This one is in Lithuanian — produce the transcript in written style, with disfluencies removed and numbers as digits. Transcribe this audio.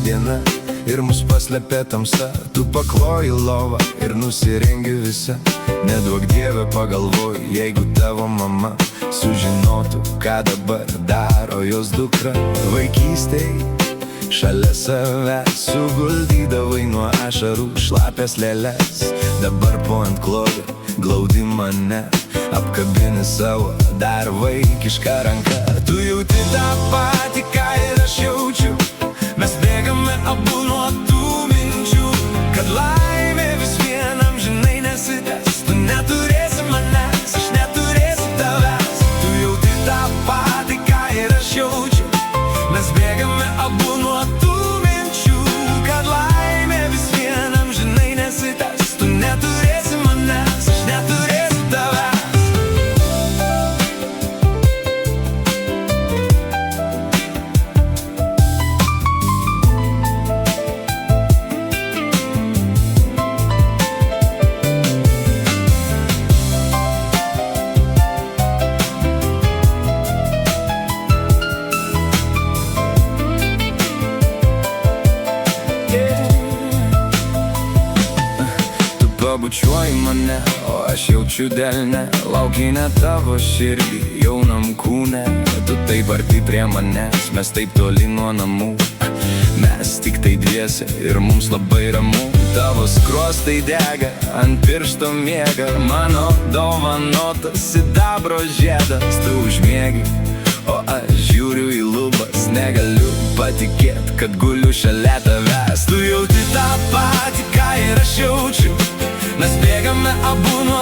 diena ir mus paslėpė tamsa. Tu pakloji lovą ir nusirengi visą. Neduok Dieve pagalvoju, jeigu tavo mama sužinotų, ką dabar daro jos dukra. Vaikystėj šalia savęs suguldydavai nuo ašarų šlapės lėles. Dabar po antklodė glaudi mane, apkabini savo dar vaikišką ranką. Tu jauti tą patį, ką ir aš jaučiu. Mes bėgame abu nuo tų minčių, kad laimė vis vien amžinai nesitęs. Tu neturėsi manęs, aš neturėsiu tavęs. Tu jauti tą patį, ką ir aš jaučiu. Mes bėgame abu nuo tų minčių, kad laimė vis vien amžinai nesitęs. Tu neturėsi manęs, aš neturėsiu tavęs. Pabučiuoji mane, o aš jaučiu delne. Laukinę tavo širdį, jaunam kūne. Tu taip arti prie manęs, mes taip toli nuo namų. Mes tik tai dviese ir mums labai ramu. Tavo skruostai dega, ant piršto miega. Mano dovanotas sidabro žiedas. Tu užmiegi, o aš žiūriu į lubas. Negaliu patikėt, kad guliu šalia tavęs. Tu jauti tą patį, ką ir aš jaučiu. Mes bėgame abu nuo